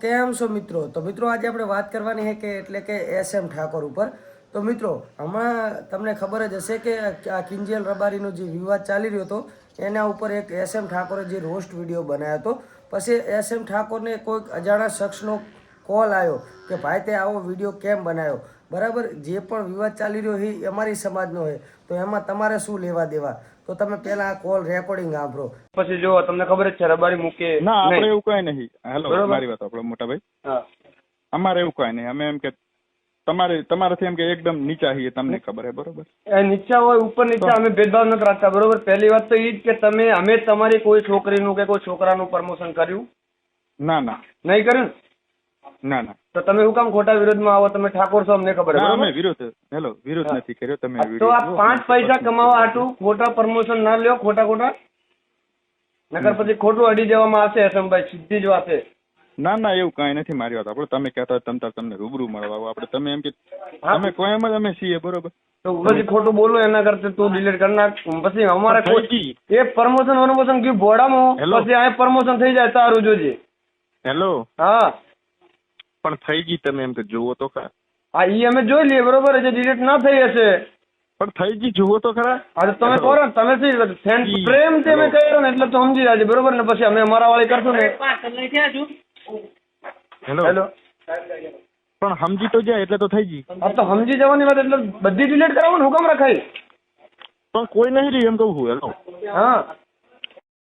કેમ છો મિત્રો? તો મિત્રો આજે આપણે વાત કરવાની છે કે એટલે કે એસએમ ઠાકોર ઉપર. તો મિત્રો હમણાં તમને ખબર જ હશે કે આ કિંજલ રબારીનો જે વિવાદ ચાલી રહ્યો હતો એના ઉપર એક એસએમ ઠાકોરે જે રોસ્ટ વિડીયો બનાવ્યો હતો. પછી એસએમ ઠાકોરને કોઈક અજાણા શખ્સનો કોલ આવ્યો કે ભાઈ તે આવો વિડીયો કેમ બનાવ્યો, બરાબર? જે પણ વિવાદ ચાલી રહ્યો એ અમારી સમાજનો હોય તો એમાં તમારે શું લેવા દેવા? તો તમે પેલા આ કોલ રેકોર્ડિંગ સાંભળો. પછી જો તમને ખબર જ છે રબારી મૂકે ના, આપણે એવું કઈ નહીં. હેલો, મારી વાત આપણો મોટા ભાઈ. હા, અમારે એવું કઈ નહીં. અમે એમ કે તમારાથી એમ કે એકદમ નીચા છીએ, તમને ખબર છે, બરોબર? એ નીચા હોય ઉપર નીચા અમે ભેદભાવ નથી રાખતા, બરોબર? પહેલી વાત તો એ જ કે અમે તમારી કોઈ છોકરીનું કે કોઈ છોકરાનું પ્રમોશન કર્યું? ના ના, નહીં કર્યું? ના ના. તો તમે શું કામ ખોટા વિરોધમાં આવો? તમે ઠાકોર છો, અમને ખબર ના, છે. અમે વિરોધ નથી કર્યો. તમે તો આ 5 પૈસા કમાવા હાટું ખોટા પ્રમોશન ના લ્યો, ખોટા નકર પછી ખોટું અડી દેવામાં આવશે. એસમભાઈ સીધી જ વાત છે. ના ના, એવું કઈ નથી. મારી વાત આપણે તમે કહેતા હોય તમને રૂબરૂ મળવા આવો. આપણે તમે એમ કે અમે કોઈ એમ જ અમે છીએ, બરોબર? તો પછી ખોટું બોલો એના કરતા તું ડિલીટ કરી નાખ. પછી અમારે એ પ્રમોશન ગયું ભોડામાં, પછી આ પ્રમોશન થઈ જાય તારું જોજે. હેલો, હા, પણ થઈ ગઈ. તમે એમ કે જુઓ તો ખરા. હા, ઈ અમે જોઈ લઈએ, બરોબર? જે ડિલીટ ના થઈ હશે પણ થઈ ગઈ, જુઓ તો ખરા. હા, તમે કહો ને, તમે શું પ્રેમ થી અમે કહ્યું ને એટલે તો સમજી જાજે, બરોબર ને? પછી અમે અમારા વાળી કરશું ને. હેલો, પણ સમજી તો જાય એટલે તો થઈ ગઈ. હા, તો સમજી જવાની વાત એટલે બધી ડિલીટ કરાવો ને, હુકમ રખાય? પણ કોઈ નહીં રહ્યું એમ કહું છું. હેલો, હા.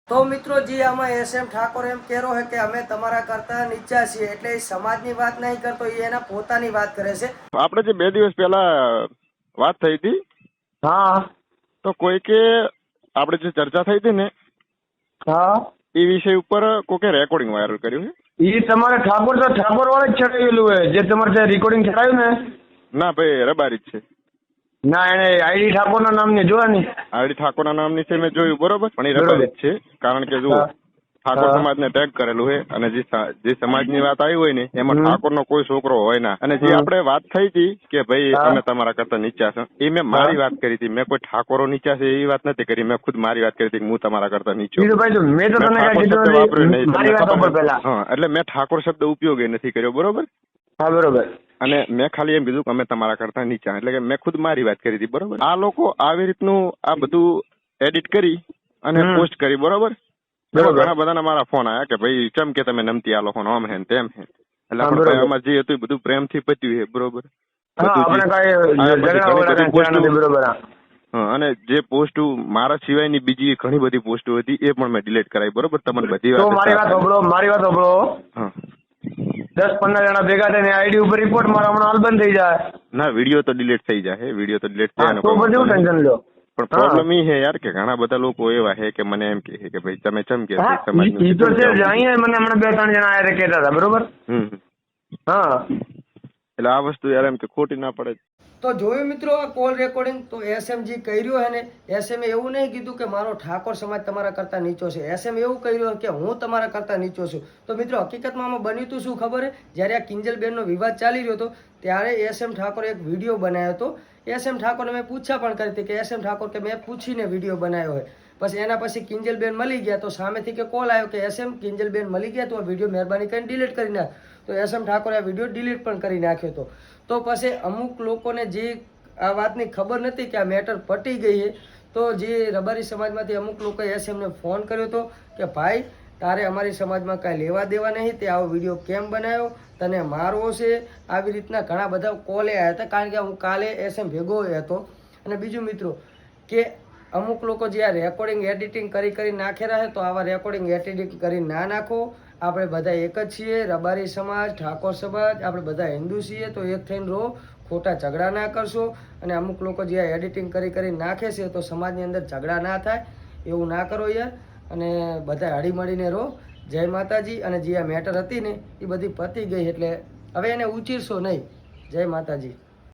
તો મિત્રો જે આમાં એસએમ ઠાકોર એમ કહેરો છે કે અમે તમારા કરતા નીચા છીએ, એટલે એ સમાજની વાત નહીં કરતો, એ એના પોતાની વાત કરે છે. આપણે જે 2 દિવસ પહેલા વાત થઈ હતી, હા, તો કોઈકે આપણે જે ચર્ચા થઈ હતી ને, હા, એ વિષય ઉપર કોકે રેકોર્ડિંગ વાયરલ કર્યું છે. ઈ તમારે ઠાકોર તો ઠાકોર વાળા જ ચડાવેલું હોય, જે તમારે ત્યાં રેકોર્ડિંગ ચડાવ્યું ને? ના ભાઈ, રબારી જ છે. ના, એને આઈડી ઠાકોર ના નામની જોવાની. આઈડી ઠાકોર ના નામની છે, મેં જોયું, બરોબર? પણ એ રબારી જ છે. કારણ કે જો ઠાકોર સમાજને ટેગ કરેલું છે, અને જે સમાજની વાત આવી હોય ને એમાં ઠાકોર નો કોઈ છોકરો હોય ના. અને જે આપણે વાત થઈ હતી કે ભાઈ અમે તમારા કરતા નીચા છો, એ મેં મારી વાત કરી હતી. મેં કોઈ ઠાકોરો નીચા છે એવી વાત નથી કરી. મેં ખુદ મારી વાત કરી હતી કે હું તમારા કરતા નીચો. એટલે મેં ઠાકોર શબ્દ ઉપયોગ નથી કર્યો, બરોબર? હા, બરોબર. અને મેં ખાલી એમ કીધું કે અમે તમારા કરતા નીચા. એટલે કે મેં ખુદ મારી વાત કરી હતી, બરોબર? આ લોકો આવી રીતનું આ બધું એડિટ કરી અને પોસ્ટ કરી, બરોબર? ઘણા બધાના મારા ફોન આવ્યા કે ભાઈ ચમ કે તમે નમતી આ લોકો આમ હે તેમ હે. એટલે આપણે આમાં જે હતું એ બધું પ્રેમથી પત્યું છે, બરોબર? અને જે પોસ્ટ મારા સિવાયની બીજી ઘણી બધી પોસ્ટો હતી એ પણ મેં ડિલીટ કરાવી, બરોબર? તમને બધી વાત મારી વાત સાંભળો. 10-15 જણા ભેગા થઈને આઈડી ઉપર રિપોર્ટ મારા હમણાં હાલ બંધ થઈ જાય. ના, વિડીયો તો ડિલીટ થઈ જાય. વિડીયો તો ડિલીટ થાય પણ પ્રોબ્લેમ એ છે યાર કે ઘણા બધા લોકો એવા છે કે મને એમ કહે કે ભાઈ તમે ચમ કે મને હમણાં 2-3 જણા આરે કહેતા હતા, બરોબર? હા, એટલે આ વસ્તુ યાર એમ કે ખોટી ના પડે. તો જોયું મિત્રો આ કોલ રેકોર્ડિંગ. તો એસએમ જે કર્યું હે ને, એસએમ એવું નહીં કીધું કે મારો ઠાકોર સમાજ તમારા કરતા નીચો છે. એસએમ એવું કહ્યું કે હું તમારા કરતા નીચો છું. તો મિત્રો હકીકતમાં આમાં બન્યું હતું શું ખબર હે? જ્યારે આ કિંજલબેનનો વિવાદ ચાલી રહ્યો હતો ત્યારે એસએમ ઠાકોરે એક વિડીયો બનાવ્યો હતો. એસએમ ઠાકોરને મેં પૂછા પણ કરી હતી કે એસએમ ઠાકોર કે મેં પૂછીને વિડીયો બનાવ્યો હોય. પછી એના પછી કિંજલબેન મળી ગયા તો સામેથી કે કોલ આવ્યો કે એસએમ કિંજલબેન મળી ગયા તો આ વિડીયો મહેરબાની કરીને ડિલીટ કરી નાખ. તો એસએમ ઠાકોરે આ વિડીયો ડિલીટ પણ કરી નાખ્યો હતો. તો પછી અમુક લોકોને જે આ વાતની ખબર નથી કે આ મેટર પટી ગઈ છે, તો જે રબારી સમાજમાંથી અમુક લોકોએ એસએમને ફોન કર્યો હતો કે ભાઈ તારે અમારી સમાજમાં કાંઈ લેવા દેવા નહીં, તે આવો વિડીયો કેમ બનાવ્યો, તને મારવો છે, આવી રીતના ઘણા બધા કોલે આવ્યા હતા. કારણ કે હું કાલે એસએમ ભેગો હતો. અને બીજું મિત્રો કે અમુક લોકો જે આ રેકોર્ડિંગ એડિટિંગ કરી નાખેલા છે, તો આવા રેકોર્ડિંગ એડિટિંગ કરી ના નાખો. આપણે બધા એક જ છીએ, રબારી સમાજ, ઠાકોર સમાજ, આપણે બધા હિન્દુ છીએ, તો એક થઈને રહો, ખોટા ઝઘડા ના કરશો. અને અમુક લોકો જે આ એડિટિંગ કરી નાખે છે તો સમાજની અંદર ઝઘડા ના થાય, એવું ના કરો યાર. અને બધા હળી મળીને રહો. જય માતાજી. અને જે આ મેટર હતી ને એ બધી પતી ગઈ, એટલે હવે એને ઉચીરશો નહીં. જય માતાજી.